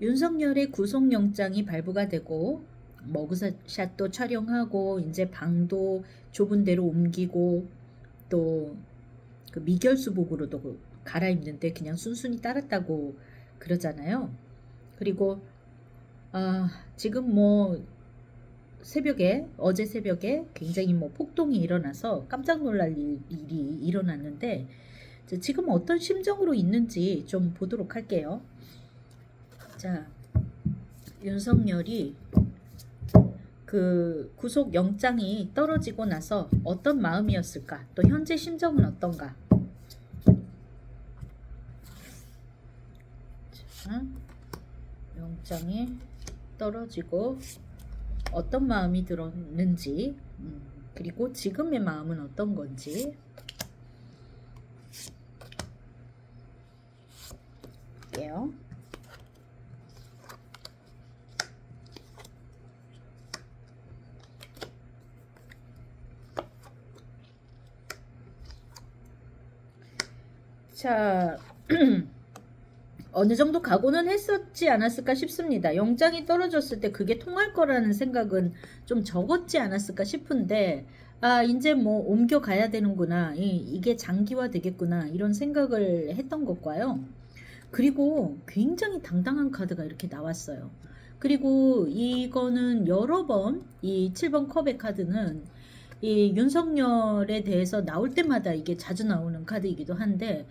윤석열의 구속영장이 발부가 되고 머그샷도 촬영하고 이제 방도 좁은 데로 옮기고 또 그 미결수복으로도 갈아입는데 그냥 순순히 따랐다고 그러잖아요. 그리고 지금 뭐 새벽에 어제 새벽에 굉장히 뭐 폭동이 일어나서 깜짝 놀랄 일이 일어났는데 지금 어떤 심정으로 있는지 좀 보도록 할게요. 자, 윤석열이 그 구속 영장이 떨어지고 나서 어떤 마음이었을까? 또 현재 심정은 어떤가? 자, 영장이 떨어지고 어떤 마음이 들었는지, 그리고 지금의 마음은 어떤 건지 볼게요. 자, 어느 정도 각오는 했었지 않았을까 싶습니다. 영장이 떨어졌을 때 그게 통할 거라는 생각은 좀 적었지 않았을까 싶은데, 이제 뭐 옮겨가야 되는구나, 이게 장기화 되겠구나, 이런 생각을 했던 것과요. 그리고 굉장히 당당한 카드가 이렇게 나왔어요. 그리고 이거는 여러 번, 이 7번 컵의 카드는 이 윤석열에 대해서 나올 때마다 이게 자주 나오는 카드이기도 한데,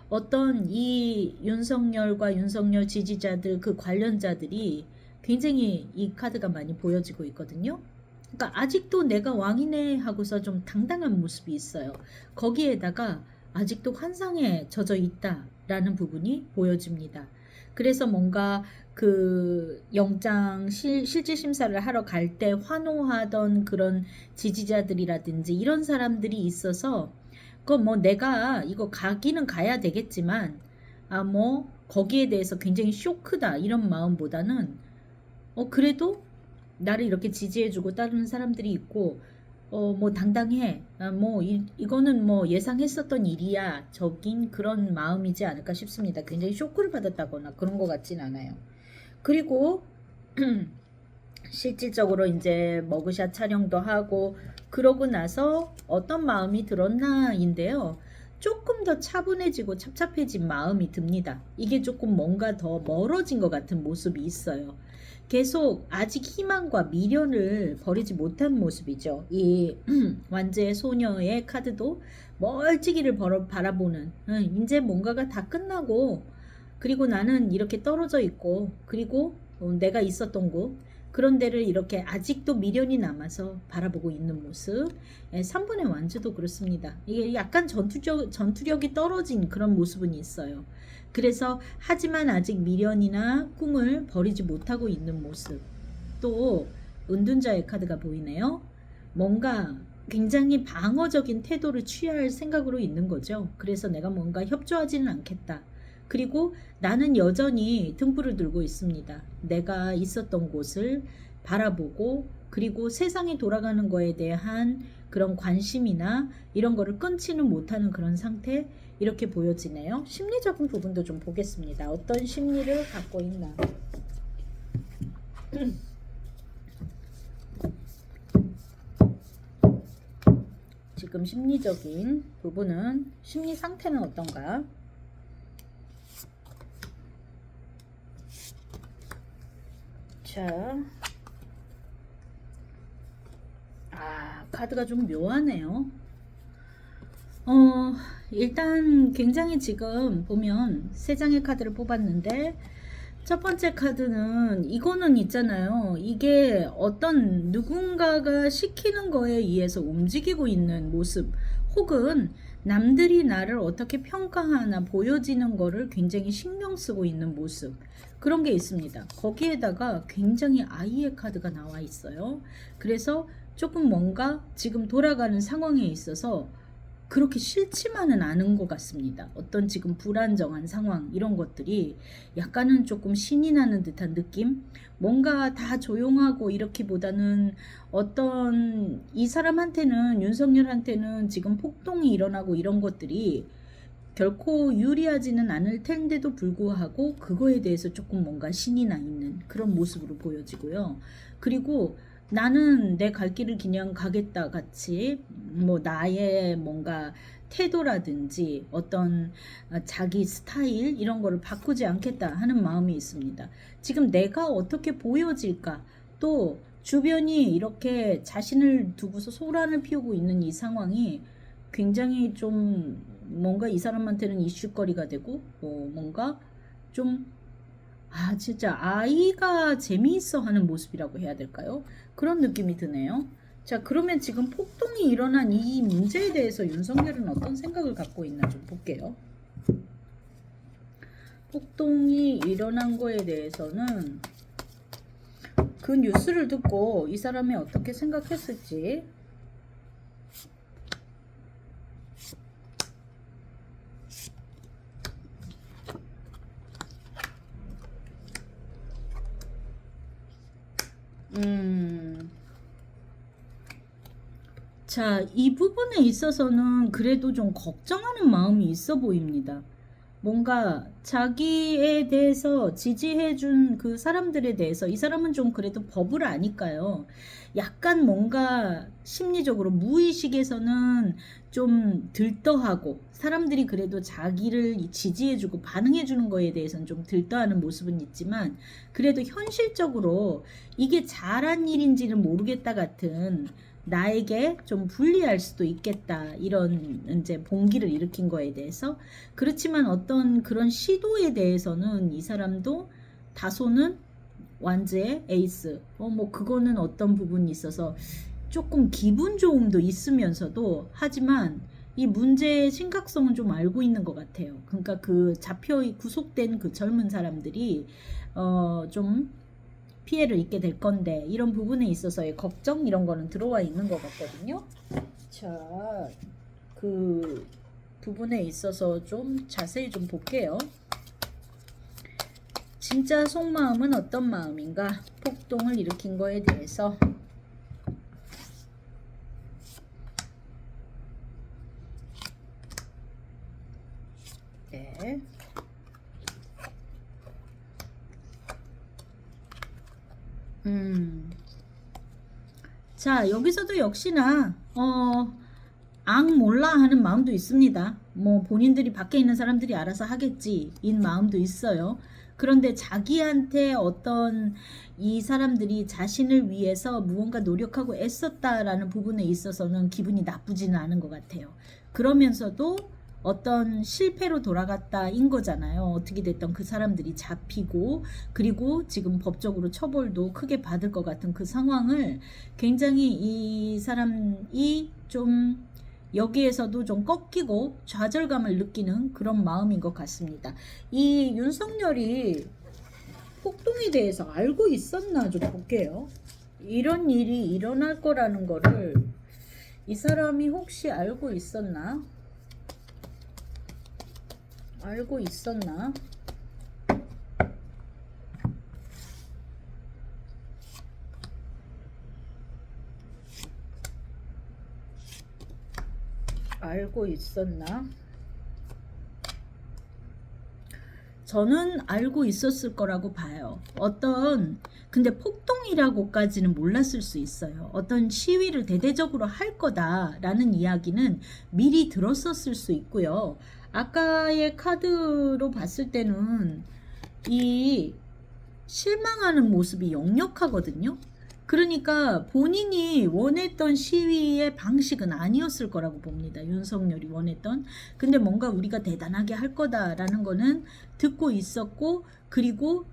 어떤 이 윤석열과 윤석열 지지자들 그 관련자들이 굉장히 이 카드가 많이 보여지고 있거든요. 그러니까 아직도 내가 왕이네 하고서 좀 당당한 모습이 있어요. 거기에다가 아직도 환상에 젖어 있다라는 부분이 보여집니다. 그래서 뭔가 그 영장 실질 심사를 하러 갈 때 환호하던 그런 지지자들이라든지 이런 사람들이 있어서 그 뭐 내가 이거 가기는 가야 되겠지만 뭐 거기에 대해서 굉장히 쇼크다 이런 마음보다는 그래도 나를 이렇게 지지해주고 따르는 사람들이 있고 뭐 당당해, 뭐 이거는 뭐 예상했었던 일이야, 적인 그런 마음이지 않을까 싶습니다. 굉장히 쇼크를 받았다거나 그런 것 같진 않아요. 그리고 실질적으로 이제 머그샷 촬영도 하고 그러고 나서 어떤 마음이 들었나인데요. 조금 더 차분해지고 찹찹해진 마음이 듭니다. 이게 조금 뭔가 더 멀어진 것 같은 모습이 있어요. 계속 아직 희망과 미련을 버리지 못한 모습이죠. 이 완제의 소녀의 카드도 멀찍이를 바라보는, 이제 뭔가가 다 끝나고 그리고 나는 이렇게 떨어져 있고 그리고 내가 있었던 곳 그런 데를 이렇게 아직도 미련이 남아서 바라보고 있는 모습. 3번의 완주도 그렇습니다. 이게 약간 전투력이 떨어진 그런 모습은 있어요. 그래서 하지만 아직 미련이나 꿈을 버리지 못하고 있는 모습. 또 은둔자의 카드가 보이네요. 뭔가 굉장히 방어적인 태도를 취할 생각으로 있는 거죠. 그래서 내가 뭔가 협조하지는 않겠다. 그리고 나는 여전히 등불을 들고 있습니다. 내가 있었던 곳을 바라보고 그리고 세상이 돌아가는 거에 대한 그런 관심이나 이런 거를 끊지는 못하는 그런 상태, 이렇게 보여지네요. 심리적인 부분도 좀 보겠습니다. 어떤 심리를 갖고 있나. 지금 심리적인 부분은, 심리 상태는 어떤가? 자, 카드가 좀 묘하네요. 일단 굉장히 지금 보면 세 장의 카드를 뽑았는데 첫 번째 카드는 이거는 있잖아요. 이게 어떤 누군가가 시키는 거에 의해서 움직이고 있는 모습, 혹은 남들이 나를 어떻게 평가하나 보여지는 거를 굉장히 신경 쓰고 있는 모습, 그런 게 있습니다. 거기에다가 굉장히 아이의 카드가 나와 있어요. 그래서 조금 뭔가 지금 돌아가는 상황에 있어서 그렇게 싫지만은 않은 것 같습니다. 어떤 지금 불안정한 상황, 이런 것들이 약간은 조금 신이 나는 듯한 느낌? 뭔가 다 조용하고 이렇기보다는 어떤 이 사람한테는, 윤석열한테는 지금 폭동이 일어나고 이런 것들이 결코 유리하지는 않을 텐데도 불구하고 그거에 대해서 조금 뭔가 신이 나 있는 그런 모습으로 보여지고요. 그리고 나는 내 갈 길을 그냥 가겠다 같이 뭐 나의 뭔가 태도라든지 어떤 자기 스타일 이런 거를 바꾸지 않겠다 하는 마음이 있습니다. 지금 내가 어떻게 보여질까, 또 주변이 이렇게 자신을 두고서 소란을 피우고 있는 이 상황이 굉장히 좀 뭔가 이 사람한테는 이슈거리가 되고 뭔가 좀 진짜 아이가 재미있어 하는 모습이라고 해야 될까요? 그런 느낌이 드네요. 자, 그러면 지금 폭동이 일어난 이 문제에 대해서 윤석열은 어떤 생각을 갖고 있나 좀 볼게요. 폭동이 일어난 거에 대해서는 그 뉴스를 듣고 이 사람이 어떻게 생각했을지. 자, 이 부분에 있어서는 그래도 좀 걱정하는 마음이 있어 보입니다. 뭔가 자기에 대해서 지지해준 그 사람들에 대해서 이 사람은 좀 그래도 법을 아니까요. 약간 뭔가 심리적으로 무의식에서는 좀 들떠하고 사람들이 그래도 자기를 지지해주고 반응해주는 거에 대해서는 좀 들떠하는 모습은 있지만 그래도 현실적으로 이게 잘한 일인지는 모르겠다 같은 나에게 좀 불리할 수도 있겠다 이런 이제 봉기를 일으킨 거에 대해서. 그렇지만 어떤 그런 시도에 대해서는 이 사람도 다소는 완즈의 에이스 뭐 그거는 어떤 부분이 있어서 조금 기분 좋음도 있으면서도 하지만 이 문제의 심각성은 좀 알고 있는 것 같아요. 그러니까 그 잡혀 구속된 그 젊은 사람들이 좀 피해를 입게 될 건데 이런 부분에 있어서의 걱정 이런 거는 들어와 있는 것 같거든요. 자, 그 부분에 있어서 좀 자세히 좀 볼게요. 진짜 속마음은 어떤 마음인가? 폭동을 일으킨 거에 대해서. 네. 자, 여기서도 역시나 악 몰라 하는 마음도 있습니다. 뭐 본인들이 밖에 있는 사람들이 알아서 하겠지 인 마음도 있어요. 그런데 자기한테 어떤 이 사람들이 자신을 위해서 무언가 노력하고 애썼다라는 부분에 있어서는 기분이 나쁘지는 않은 것 같아요. 그러면서도 어떤 실패로 돌아갔다인 거잖아요. 어떻게 됐던 그 사람들이 잡히고 그리고 지금 법적으로 처벌도 크게 받을 것 같은 그 상황을 굉장히 이 사람이 좀 여기에서도 좀 꺾이고 좌절감을 느끼는 그런 마음인 것 같습니다. 이 윤석열이 폭동에 대해서 알고 있었나 좀 볼게요. 이런 일이 일어날 거라는 거를 이 사람이 혹시 알고 있었나? 알고 있었나? 알고 있었나? 저는 알고 있었을 거라고 봐요. 근데 폭동이라고까지는 몰랐을 수 있어요. 어떤 시위를 대대적으로 할 거다라는 이야기는 미리 들었었을 수 있고요. 아까의 카드로 봤을 때는 이 실망하는 모습이 역력하거든요. 그러니까 본인이 원했던 시위의 방식은 아니었을 거라고 봅니다. 윤석열이 원했던. 근데 뭔가 우리가 대단하게 할 거다라는 거는 듣고 있었고, 그리고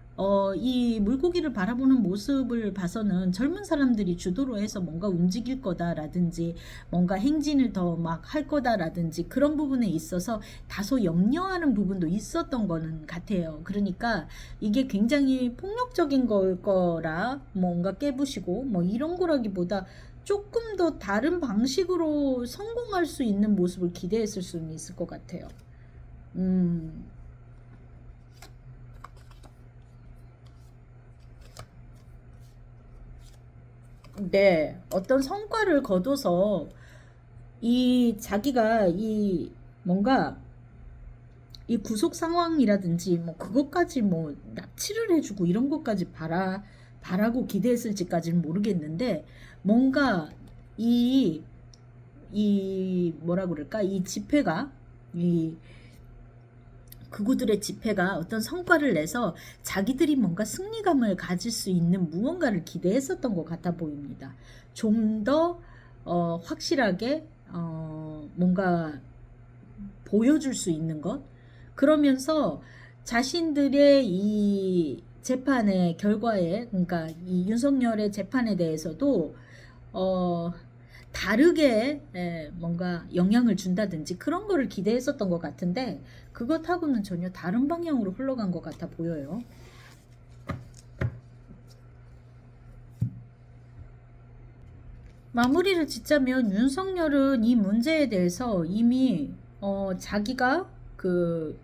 이 물고기를 바라보는 모습을 봐서는 젊은 사람들이 주도로 해서 뭔가 움직일 거다라든지 뭔가 행진을 더 막 할 거다라든지 그런 부분에 있어서 다소 염려하는 부분도 있었던 거는 같아요. 그러니까 이게 굉장히 폭력적인 걸 거라 뭔가 깨부시고 뭐 이런 거라기보다 조금 더 다른 방식으로 성공할 수 있는 모습을 기대했을 수는 있을 것 같아요. 네, 어떤 성과를 거둬서 이 자기가 이 뭔가 이 구속 상황이라든지 뭐 그것까지 뭐 납치를 해주고 이런 것까지 바라고 기대했을지까지는 모르겠는데 뭔가 이 뭐라 그럴까 이 집회가 이 극우들의 집회가 어떤 성과를 내서 자기들이 뭔가 승리감을 가질 수 있는 무언가를 기대했었던 것 같아 보입니다. 좀 더 확실하게 뭔가 보여줄 수 있는 것 그러면서 자신들의 이 재판의 결과에 그러니까 이 윤석열의 재판에 대해서도 다르게 뭔가 영향을 준다든지 그런 거를 기대했었던 것 같은데 그것하고는 전혀 다른 방향으로 흘러간 것 같아 보여요. 마무리를 짓자면 윤석열은 이 문제에 대해서 이미 자기가 그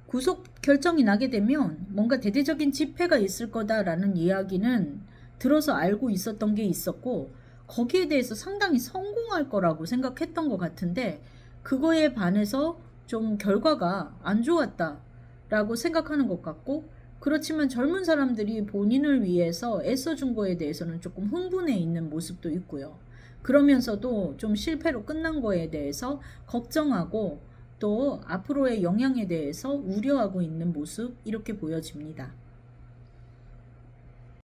구속 결정이 나게 되면 뭔가 대대적인 집회가 있을 거다라는 이야기는 들어서 알고 있었던 게 있었고 거기에 대해서 상당히 성공할 거라고 생각했던 것 같은데 그거에 반해서 좀 결과가 안 좋았다라고 생각하는 것 같고 그렇지만 젊은 사람들이 본인을 위해서 애써준 거에 대해서는 조금 흥분해 있는 모습도 있고요. 그러면서도 좀 실패로 끝난 거에 대해서 걱정하고 또 앞으로의 영향에 대해서 우려하고 있는 모습 이렇게 보여집니다.